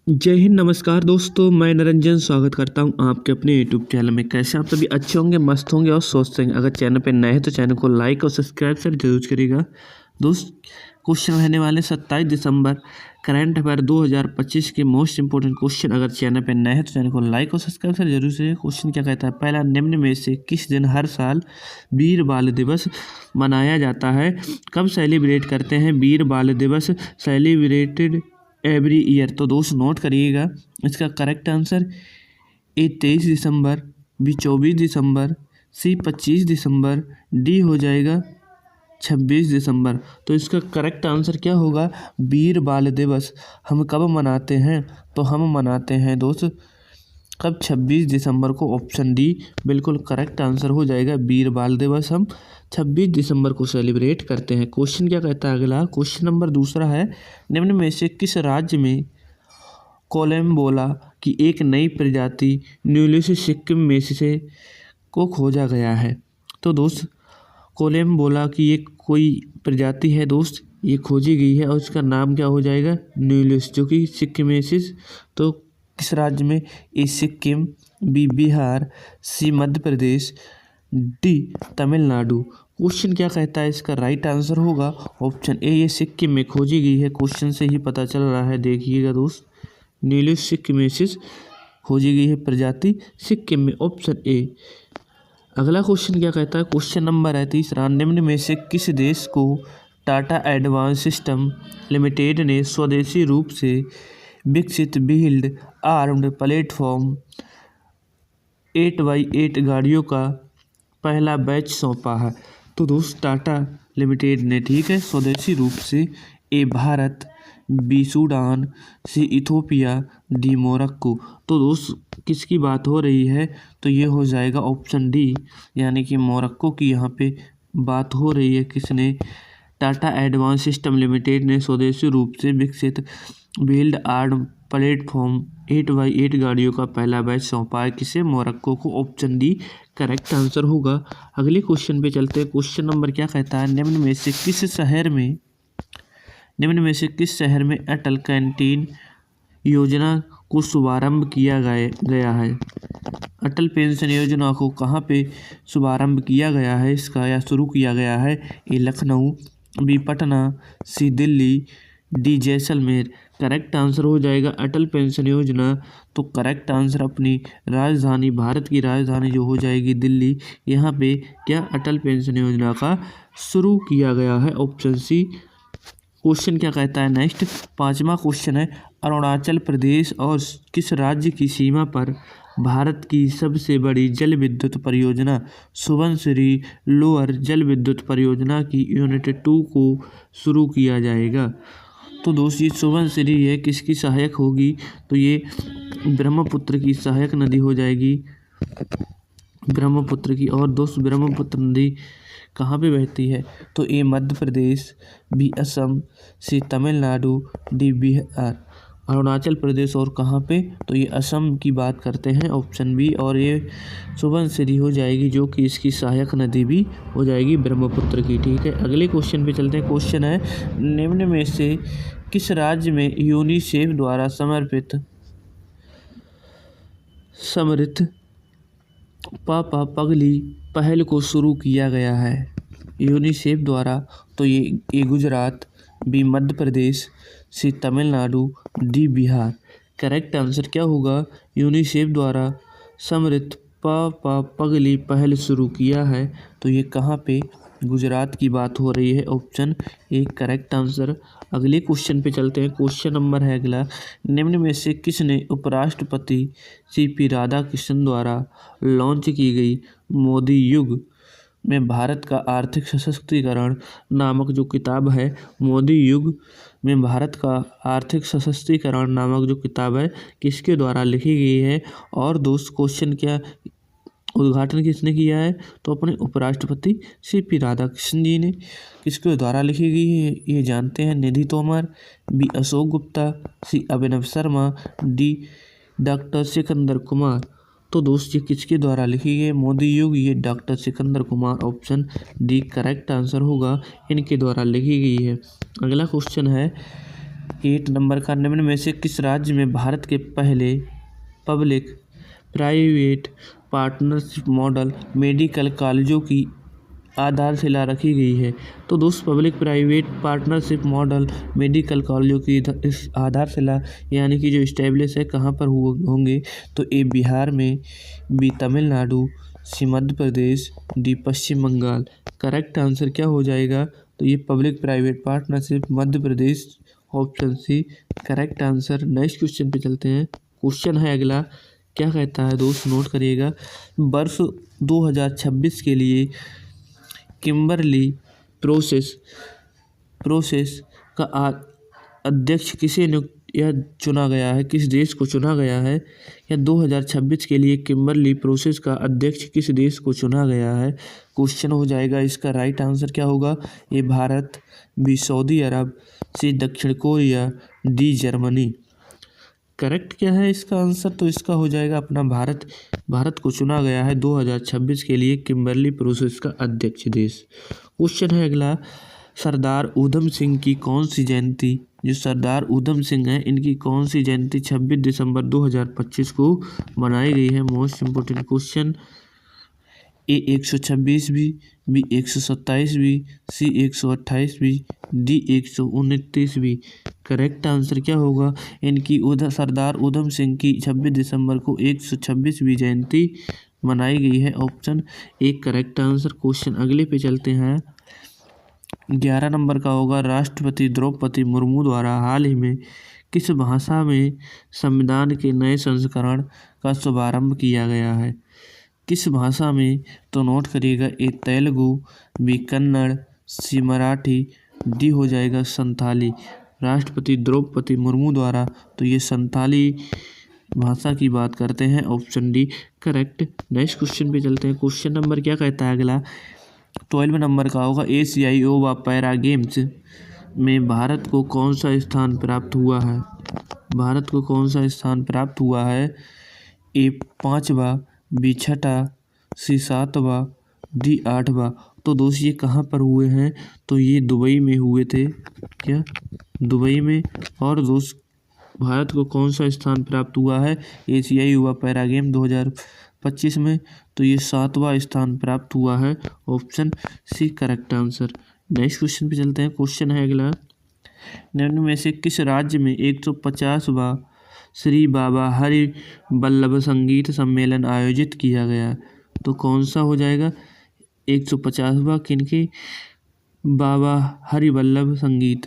जय हिंद, नमस्कार दोस्तों। मैं निरंजन स्वागत करता हूं आपके अपने यूट्यूब चैनल में। कैसे आप सभी अच्छे होंगे, मस्त होंगे और स्वस्थ होंगे। अगर चैनल पे नए हैं तो चैनल को लाइक और सब्सक्राइब जरूर करिएगा। दोस्त, क्वेश्चन रहने वाले 27 दिसंबर करंट अफेयर 2025 के मोस्ट इंपोर्टेंट क्वेश्चन। अगर चैनल पे नए हैं तो चैनल को लाइक और सब्सक्राइब जरूर करिए। क्वेश्चन क्या कहता है? पहला, निम्न में से किस दिन हर साल वीर बाल दिवस मनाया जाता है? कब सेलिब्रेट करते हैं Veer Bal Diwas? Celebrated every year. तो दोस्त नोट करिएगा, इसका करेक्ट आंसर ए 23 दिसंबर, बी 24 दिसंबर, सी 25 दिसंबर, डी हो जाएगा 26 दिसंबर। तो इसका करेक्ट आंसर क्या होगा? वीर बाल दिवस हम कब मनाते हैं? तो हम मनाते हैं दोस्त कब? 26 दिसंबर को। ऑप्शन डी बिल्कुल करेक्ट आंसर हो जाएगा। वीर बाल दिवस हम 26 दिसंबर को सेलिब्रेट करते हैं। क्वेश्चन क्या कहता है अगला? क्वेश्चन नंबर दूसरा है, निम्न में से किस राज्य में कोलम्बोला की एक नई प्रजाति न्यूलिस सिक्किम में से को खोजा गया है? तो दोस्त, कोलम्बोला की एक कोई प्रजाति है दोस्त, ये खोजी गई है और उसका नाम क्या हो जाएगा? न्यूलिस, जो कि सिक्किमेसिस। तो किस राज्य में? ए सिक्किम, बी बिहार, सी मध्य प्रदेश, डी तमिलनाडु। क्वेश्चन क्या कहता है? इसका राइट आंसर होगा ऑप्शन ए, ये सिक्किम में खोजी गई है। क्वेश्चन से ही पता चल रहा है, देखिएगा दोस्त, न्यूलिस सिक्किमेसिस खोजी गई है प्रजाति सिक्किम में। Option A. अगला क्वेश्चन क्या कहता है? क्वेश्चन नंबर है तीसरा, निम्न में से किस देश को टाटा एडवांस सिस्टम लिमिटेड ने स्वदेशी रूप से विकसित व्हील्ड आर्म्ड प्लेटफॉर्म 8x8 गाड़ियों का पहला बैच सौंपा है? तो दोस्त, टाटा लिमिटेड ने, ठीक है, स्वदेशी रूप से। ए भारत, बी सूडान, सी इथोपिया, डी मोरक्को। तो दोस्त किसकी बात हो रही है? तो ये हो जाएगा ऑप्शन डी, यानी कि मोरक्को की यहाँ पे बात हो रही है। किसने? टाटा एडवांस सिस्टम लिमिटेड ने स्वदेशी रूप से विकसित व्हील्ड आर्म प्लेटफॉर्म 8x8 गाड़ियों का पहला बैच सौंपा है। किसे? मोरक्को को। ऑप्शन डी करेक्ट आंसर होगा। अगले क्वेश्चन पे चलते हैं। क्वेश्चन नंबर क्या कहता है? निम्न में से किस शहर में अटल कैंटीन योजना को शुभारंभ किया गया है? अटल पेंशन योजना को कहाँ पे शुभारंभ किया गया है इसका, या शुरू किया गया है? A Lucknow, B Patna, C Delhi, D Jaisalmer. Correct answer हो जाएगा अटल पेंशन योजना। तो करेक्ट आंसर अपनी राजधानी, भारत की राजधानी जो हो जाएगी दिल्ली, यहाँ पे क्या अटल पेंशन योजना का शुरू किया गया है। ऑप्शन सी। क्वेश्चन क्या कहता है नेक्स्ट? पांचवा क्वेश्चन है, अरुणाचल प्रदेश और किस राज्य की सीमा पर भारत की सबसे बड़ी जल विद्युत परियोजना सुबनसिरी लोअर जल विद्युत परियोजना की यूनिट 2 को शुरू किया जाएगा? तो दोस्त, ये सुबनसिरी है, किसकी सहायक होगी? तो ये ब्रह्मपुत्र की सहायक नदी हो जाएगी, ब्रह्मपुत्र की। और दोस्त, ब्रह्मपुत्र नदी कहाँ पे बहती है? तो ए मध्य प्रदेश, बी असम, सी तमिलनाडु, डी बिहार। अरुणाचल प्रदेश और कहाँ पे? तो ये असम की बात करते हैं, ऑप्शन बी। और ये सुबनसिरी हो जाएगी, जो कि इसकी सहायक नदी भी हो जाएगी ब्रह्मपुत्र की, ठीक है। अगले क्वेश्चन पे चलते हैं। क्वेश्चन है, निम्न में से किस राज्य में यूनिसेफ द्वारा समर्थित पापा पगली पहल को शुरू किया गया है? यूनिसेफ द्वारा। तो ये Gujarat, B Madhya Pradesh, C Tamil Nadu, D Bihar. Correct answer क्या होगा? यूनिसेफ द्वारा समर्थित पापा पगली पहल शुरू किया है। तो ये कहाँ पे? गुजरात की बात हो रही है। Option A correct answer. अगले क्वेश्चन पे चलते हैं। क्वेश्चन नंबर है अगला, निम्न में से किसने उपराष्ट्रपति सीपी राधाकृष्णन द्वारा लॉन्च की गई मोदी युग में भारत का आर्थिक सशक्तिकरण नामक जो किताब है, मोदी युग में भारत का आर्थिक सशक्तिकरण नामक जो किताब है, किसके द्वारा लिखी गई है? और दोस्त, क्वेश्चन क्या, उद्घाटन किसने किया है? तो अपने उपराष्ट्रपति सीपी राधाकृष्णन जी ने। किसके द्वारा लिखी गई है ये जानते हैं? निधि तोमर, बी अशोक गुप्ता, सी अभिनव शर्मा, डी डॉक्टर सिकंदर कुमार। तो दोस्त, ये किसके द्वारा लिखी गई? मोदी युग, ये doctor Sikandar Kumar. Option D correct answer होगा, इनके द्वारा लिखी गई है। अगला क्वेश्चन है, 8 नंबर का, निम्न में से किस राज्य में भारत के पहले public private partnership model medical कॉलेजों की आधारशिला रखी गई है? तो दोस्त public private partnership model medical कॉलेजों की इस आधारशिला यानी कि जो इस्टेब्लिश है कहाँ पर होंगे? तो ए बिहार में, B Tamil Nadu, C Madhya Pradesh, D Paschim Bengal. Correct answer क्या हो जाएगा? तो ये public private partnership Madhya Pradesh, option C correct answer. Next question पे चलते हैं। क्वेश्चन है अगला, क्या कहता है दोस्त, नोट करिएगा। वर्ष 2026 के लिए किम्बरली प्रोसेस का अध्यक्ष किसे नियुक्त या चुना गया है? किस देश को चुना गया है? या 2026 के लिए किम्बरली प्रोसेस का अध्यक्ष किस देश को चुना गया है? क्वेश्चन हो जाएगा। इसका राइट आंसर क्या होगा? ए भारत, बी सऊदी अरब, सी दक्षिण कोरिया, डी जर्मनी। करेक्ट क्या है इसका आंसर? तो इसका हो जाएगा अपना भारत को चुना गया है 2026 के लिए किम्बरली प्रोसेस का अध्यक्ष देश। क्वेश्चन है अगला, सरदार उधम सिंह की कौन सी जयंती, जो सरदार उधम सिंह हैं इनकी कौन सी जयंती 26 दिसंबर 2025 को मनाई गई है? Most important question. ए 126वीं, बी 127वीं, सी 128वीं, डी 129वीं। करेक्ट आंसर क्या होगा? इनकी सरदार उधम सिंह की 26 दिसंबर को 126वीं जयंती मनाई गई है। ऑप्शन एक करेक्ट आंसर। क्वेश्चन अगले पे चलते हैं। 11 नंबर का होगा, राष्ट्रपति द्रौपदी मुर्मू द्वारा हाल ही में किस भाषा में संविधान के नए संस्करण का शुभारंभ किया गया है? किस भाषा में? तो नोट करिएगा। ए तेलुगु, बी कन्नड़, सी मराठी, डी हो जाएगा संथाली। राष्ट्रपति द्रौपदी मुर्मू द्वारा तो ये संथाली भाषा की बात करते हैं। Option D correct. Next question पे चलते हैं। क्वेश्चन नंबर क्या कहता है अगला? 12 नंबर का होगा, एशियाई युवा पैरा गेम्स में भारत को कौन सा स्थान प्राप्त हुआ है? भारत को कौन सा स्थान प्राप्त हुआ है? ए 5वां, बी 6ठा, सी 7वां, डी 8वां। तो दोस्त ये कहाँ पर हुए हैं? तो ये दुबई में हुए थे। क्या? दुबई में। और दोस्त भारत को कौन सा स्थान प्राप्त हुआ है एशियाई युवा पैरा गेम 2025 में? तो ये 7वां स्थान प्राप्त हुआ है। Option C correct answer. Next question पे चलते हैं। क्वेश्चन है अगला, निम्न में से किस राज्य में 150वां श्री बाबा हरि वल्लभ संगीत सम्मेलन आयोजित किया गया? तो कौन सा हो जाएगा? 150वां किनके? बाबा हरि वल्लभ संगीत।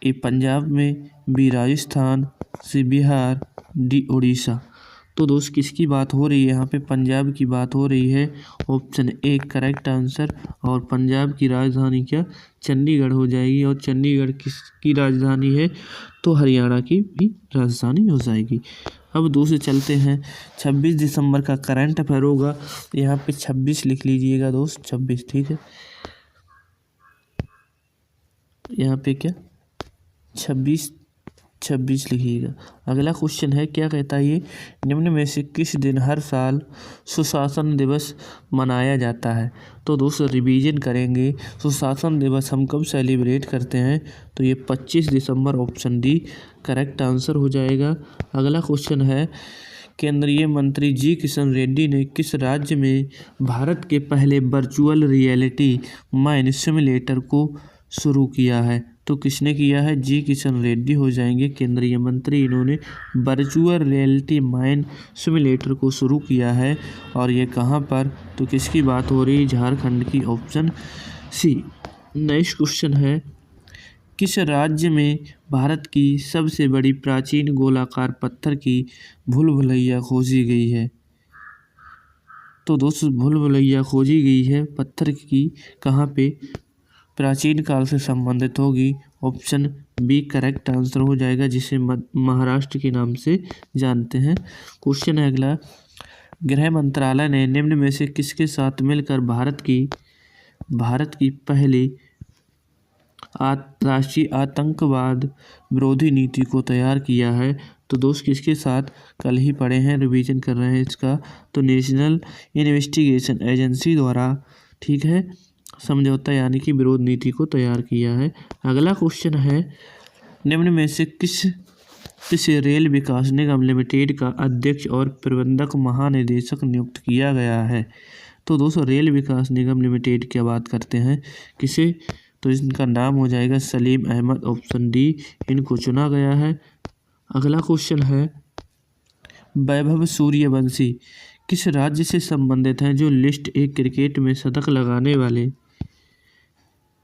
ए पंजाब में, बी राजस्थान, सी बिहार, डी उड़ीसा। तो दोस्त किसकी बात हो रही है यहाँ पे? पंजाब की बात हो रही है। Option A correct answer. और पंजाब की राजधानी क्या? चंडीगढ़ हो जाएगी। और चंडीगढ़ किसकी राजधानी है? तो हरियाणा की भी राजधानी हो जाएगी। अब दूसरे चलते हैं। 26 दिसंबर का करंट अफेयर होगा। यहाँ पे 26 लिख लीजिएगा दोस्त, 26 ठीक है। यहाँ पे क्या 26 लिखिएगा। अगला क्वेश्चन है, क्या कहता है ये? निम्न में से किस दिन हर साल सुशासन दिवस मनाया जाता है? तो दोस्तों रिवीजन करेंगे। सुशासन दिवस हम कब सेलिब्रेट करते हैं? तो ये 25 दिसंबर। ऑप्शन डी करेक्ट आंसर हो जाएगा। अगला क्वेश्चन है, केंद्रीय मंत्री जी किशन रेड्डी ने किस राज्य में भारत के पहले वर्चुअल रियलिटी माइन सिमुलेटर को शुरू किया है? तो किसने किया है? जी किशन रेड्डी हो जाएंगे केंद्रीय मंत्री। इन्होंने वर्चुअल रियलिटी माइन सिमुलेटर को शुरू किया है। और ये कहाँ पर? तो किसकी बात हो रही है? झारखंड की। Option C. नेक्स्ट क्वेश्चन है, किस राज्य में भारत की सबसे बड़ी प्राचीन गोलाकार पत्थर की भूल-भुलैया खोजी गई है? तो दोस्तों भूल-भुलैया खोजी गई है पत्थर की, कहाँ पे? प्राचीन काल से संबंधित होगी। ऑप्शन बी करेक्ट आंसर हो जाएगा, जिसे महाराष्ट्र के नाम से जानते हैं। क्वेश्चन है अगला, गृह मंत्रालय ने निम्न में से किसके साथ मिलकर भारत की पहली राष्ट्रीय आतंकवाद विरोधी नीति को तैयार किया है? तो दोस्त किसके साथ? कल ही पढ़े हैं, रिवीजन कर रहे हैं इसका। तो नेशनल इन्वेस्टिगेशन एजेंसी द्वारा, ठीक है, समझौता यानी कि विरोध नीति को तैयार किया है। अगला क्वेश्चन है, निम्न में से किस रेल विकास निगम लिमिटेड का अध्यक्ष और प्रबंधक महानिदेशक नियुक्त किया गया है? तो दोस्तों रेल विकास निगम लिमिटेड की बात करते हैं किसे, तो इनका नाम हो जाएगा सलीम अहमद, ऑप्शन डी इनको चुना गया है। अगला क्वेश्चन है वैभव सूर्यवंशी किस राज्य से संबंधित हैं जो लिस्ट ए क्रिकेट में शतक लगाने वाले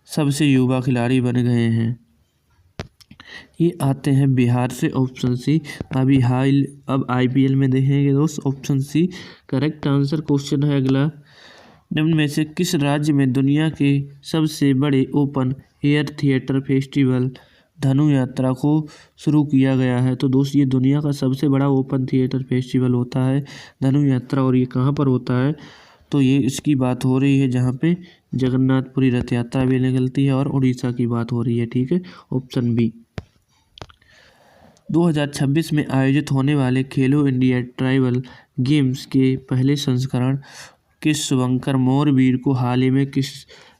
सबसे युवा खिलाड़ी बन गए हैं? ये आते हैं बिहार से, ऑप्शन सी। अब IPL में देखेंगे दोस्त, option C correct answer. Question है अगला, निम्न में से किस राज्य में दुनिया के सबसे बड़े ओपन एयर थिएटर फेस्टिवल धनु यात्रा को शुरू किया गया है? तो दोस्त ये दुनिया का सबसे बड़ा ओपन थिएटर फेस्टिवल होता है धनु यात्रा, और ये कहाँ पर होता है? तो ये इसकी बात हो रही है जहाँ पे जगन्नाथपुरी रथ यात्रा भी निकलती है, और उड़ीसा की बात हो रही है, ठीक है, ऑप्शन बी। 2026 में आयोजित होने वाले खेलो इंडिया ट्राइबल गेम्स के पहले संस्करण के शुभंकर मोरवीर को हाल ही में किस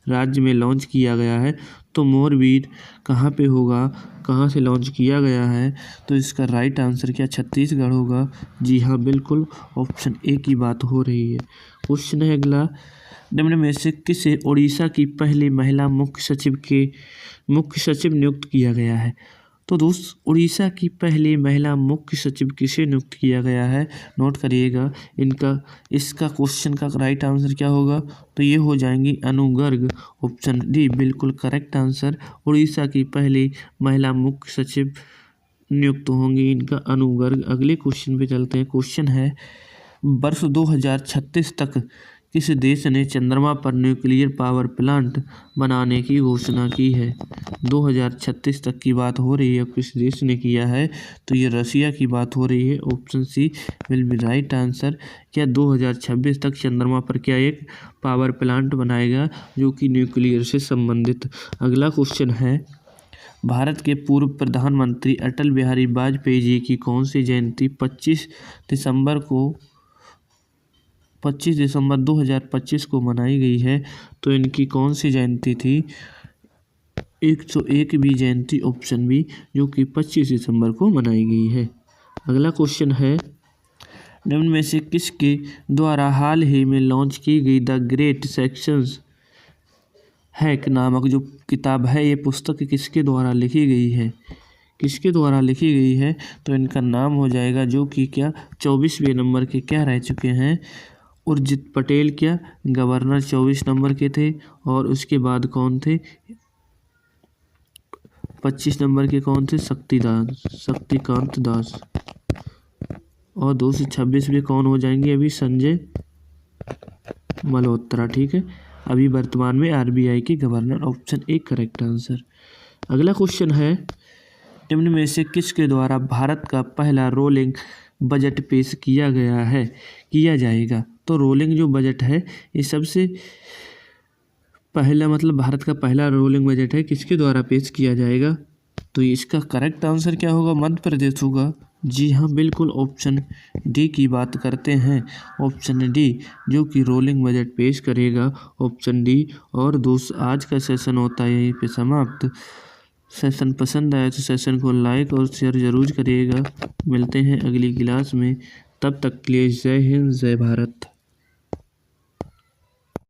राज्य में लॉन्च किया गया है? तो मोरवीर कहाँ पे होगा, कहाँ से लॉन्च किया गया है? तो इसका राइट आंसर क्या छत्तीसगढ़ होगा? जी हाँ बिल्कुल, ऑप्शन ए की बात हो रही है। क्वेश्चन है अगला, निम्न में से किसे उड़ीसा की पहली महिला मुख्य सचिव नियुक्त किया गया है? तो दोस्त उड़ीसा की पहली महिला मुख्य सचिव किसे नियुक्त किया गया है? नोट करिएगा इसका क्वेश्चन का राइट आंसर क्या होगा? तो ये हो जाएंगी अनु गर्ग, ऑप्शन डी बिल्कुल करेक्ट आंसर। उड़ीसा की पहली महिला मुख्य सचिव नियुक्त होंगी इनका अनु गर्ग। अगले क्वेश्चन पे चलते हैं। क्वेश्चन है वर्ष 2036 तक किस देश ने चंद्रमा पर न्यूक्लियर पावर प्लांट बनाने की घोषणा की है? 2036 तक की बात हो रही है, किस देश ने किया है? तो ये रसिया की बात हो रही है, option C will be right answer. क्या 2026 तक चंद्रमा पर क्या एक पावर प्लांट बनाएगा जो कि न्यूक्लियर से संबंधित? अगला क्वेश्चन है भारत के पूर्व प्रधानमंत्री अटल बिहारी वाजपेयी जी की कौन सी जयंती 25 दिसंबर 2025 को मनाई गई है? तो इनकी कौन सी जयंती थी? 101वीं जयंती, ऑप्शन बी, जो कि 25 दिसंबर को मनाई गई है। अगला क्वेश्चन है निम्न में से किसके द्वारा हाल ही में लॉन्च की गई द ग्रेट सेक्शंस हैक नामक जो किताब है, ये पुस्तक किसके द्वारा लिखी गई है? किसके द्वारा लिखी गई है? तो इनका नाम हो जाएगा जो कि क्या 24वें नंबर के क्या रह चुके हैं, उर्जित पटेल क्या गवर्नर 24 नंबर के थे, और उसके बाद कौन थे 25 नंबर के कौन थे? शक्तिकांत दास, और 226 में कौन हो जाएंगे अभी? संजय मल्होत्रा, ठीक है, अभी वर्तमान में RBI के governor, option A correct answer. अगला क्वेश्चन है निम्न में से किसके द्वारा भारत का पहला रोलिंग बजट पेश किया जाएगा? तो रोलिंग जो बजट है ये सबसे पहला, मतलब भारत का पहला रोलिंग बजट है, किसके द्वारा पेश किया जाएगा? तो इसका करेक्ट आंसर क्या होगा? मध्य प्रदेश होगा। जी हाँ बिल्कुल, ऑप्शन डी की बात करते हैं, ऑप्शन डी जो कि रोलिंग बजट पेश करेगा, ऑप्शन डी। और दोस्त आज का सेशन होता है यहीं पे समाप्त। सेशन पसंद आया तो सेशन को लाइक और शेयर जरूर करिएगा। मिलते हैं अगली क्लास में, तब तक के लिए जय हिंद जय भारत।